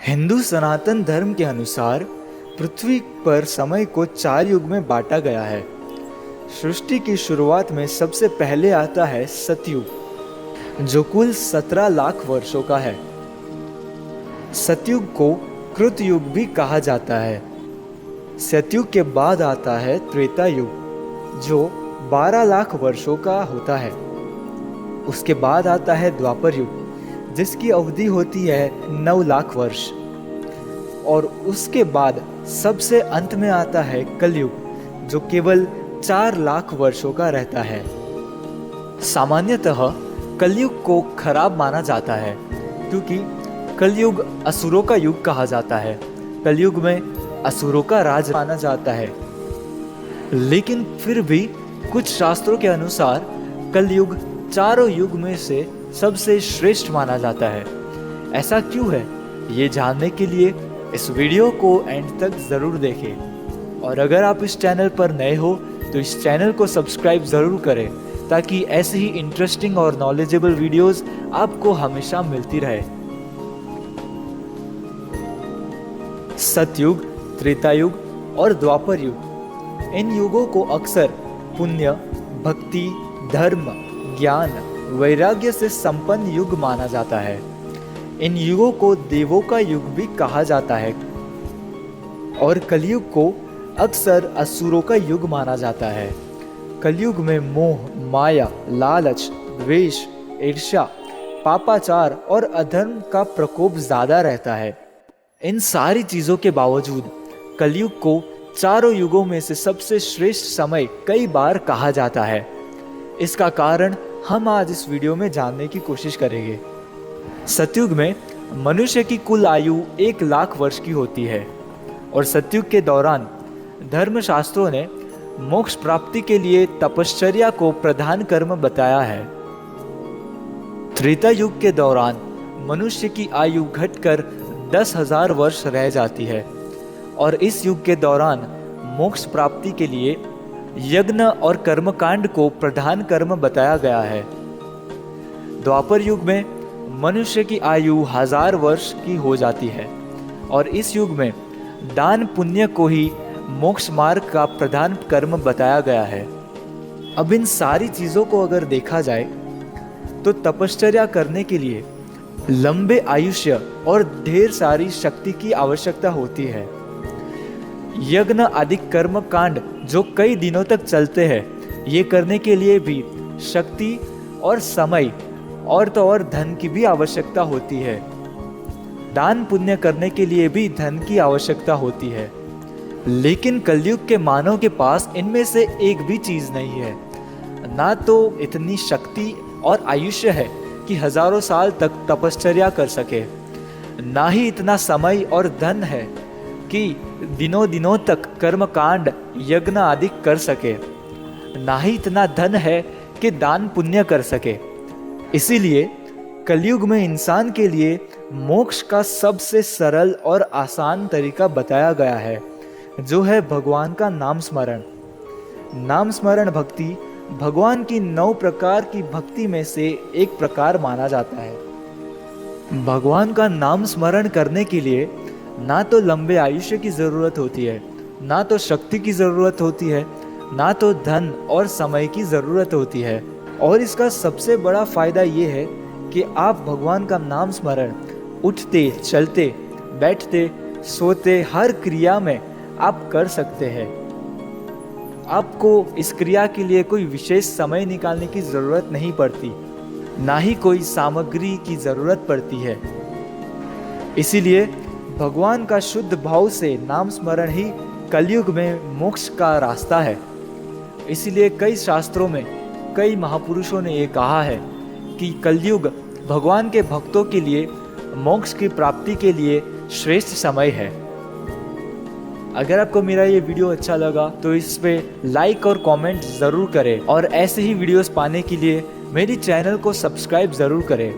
हिंदू सनातन धर्म के अनुसार पृथ्वी पर समय को 4 युग में बांटा गया है। सृष्टि की शुरुआत में सबसे पहले आता है सतयुग, जो कुल 17 लाख वर्षों का है। सतयुग को कृत युग भी कहा जाता है। सतयुग के बाद आता है त्रेता युग, जो 12 लाख वर्षों का होता है। उसके बाद आता है द्वापर युग, जिसकी अवधि होती है 9 लाख वर्ष। और उसके बाद सबसे अंत में आता है कलयुग, जो केवल 4 लाख वर्षों का रहता है। सामान्यतः कलयुग को खराब माना जाता है, क्योंकि कलयुग असुरों का युग कहा जाता है। कलयुग में असुरों का राज माना जाता है। लेकिन फिर भी कुछ शास्त्रों के अनुसार कलयुग चारों युग में से सबसे श्रेष्ठ माना जाता है। ऐसा क्यों है, ये जानने के लिए इस वीडियो को एंड तक ज़रूर देखें। और अगर आप इस चैनल पर नए हो तो इस चैनल को सब्सक्राइब ज़रूर करें, ताकि ऐसे ही इंटरेस्टिंग और नॉलेजेबल वीडियोस आपको हमेशा मिलती रहे। सतयुग, त्रेता युग और द्वापर युग, इन युगों को अक्सर पुण्य, भक्ति, धर्म, ज्ञान, वैराग्य से संपन्न युग माना जाता है। इन युगों को देवों का युग भी कहा जाता है। और कलयुग को अक्सर असुरों का युग माना जाता है। कलयुग में मोह, माया, लालच, द्वेष, ईर्ष्या, पापाचार और अधर्म का प्रकोप ज्यादा रहता है। इन सारी चीजों के बावजूद कलयुग को चारों युगों में से सबसे श्रेष्ठ समय कई बार कहा जाता है। इसका कारण हम आज इस वीडियो में जानने की कोशिश करेंगे। सतयुग में मनुष्य की कुल आयु 1 लाख वर्ष की होती है। और सतयुग के दौरान धर्मशास्त्रों ने मोक्ष प्राप्ति के लिए तपश्चर्या को प्रधान कर्म बताया है। त्रेता युग के दौरान मनुष्य की आयु घटकर 10,000 वर्ष रह जाती है। और इस युग के दौरान मोक्ष प्राप्ति के लिए यज्ञ और कर्मकांड को प्रधान कर्म बताया गया है। द्वापर युग में मनुष्य की आयु 1000 वर्ष की हो जाती है। और इस युग में दान पुण्य को ही मोक्ष मार्ग का प्रधान कर्म बताया गया है। अब इन सारी चीजों को अगर देखा जाए तो तपश्चर्या करने के लिए लंबे आयुष्य और ढेर सारी शक्ति की आवश्यकता होती है। यज्ञ आदि कर्म कांड जो कई दिनों तक चलते हैं, ये करने के लिए भी शक्ति और समय और तो और धन की भी आवश्यकता होती है। दान पुण्य करने के लिए भी धन की आवश्यकता होती है। लेकिन कलयुग के मानव के पास इनमें से एक भी चीज नहीं है। ना तो इतनी शक्ति और आयुष्य है कि हजारों साल तक तपश्चर्या कर सके, ना ही इतना समय और धन है कि दिनों दिनों तक कर्मकांड यज्ञ आदि कर सके, ना ही इतना धन है कि दान पुण्य कर सके। इसीलिए कलयुग में इंसान के लिए मोक्ष का सबसे सरल और आसान तरीका बताया गया है, जो है भगवान का नाम स्मरण। नाम स्मरण भक्ति भगवान की 9 प्रकार की भक्ति में से एक प्रकार माना जाता है। भगवान का नाम स्मरण करने के लिए ना तो लंबे आयुष्य की जरूरत होती है, ना तो शक्ति की जरूरत होती है, ना तो धन और समय की जरूरत होती है। और इसका सबसे बड़ा फायदा ये है कि आप भगवान का नाम स्मरण उठते, चलते, बैठते, सोते हर क्रिया में आप कर सकते हैं। आपको इस क्रिया के लिए कोई विशेष समय निकालने की जरूरत नहीं पड़ती, ना ही कोई सामग्री की जरूरत पड़ती है। इसीलिए भगवान का शुद्ध भाव से नाम स्मरण ही कलयुग में मोक्ष का रास्ता है। इसीलिए कई शास्त्रों में कई महापुरुषों ने ये कहा है कि कलयुग भगवान के भक्तों के लिए मोक्ष की प्राप्ति के लिए श्रेष्ठ समय है। अगर आपको मेरा ये वीडियो अच्छा लगा तो इस पे लाइक और कमेंट ज़रूर करें। और ऐसे ही वीडियोस पाने के लिए मेरी चैनल को सब्सक्राइब ज़रूर करें।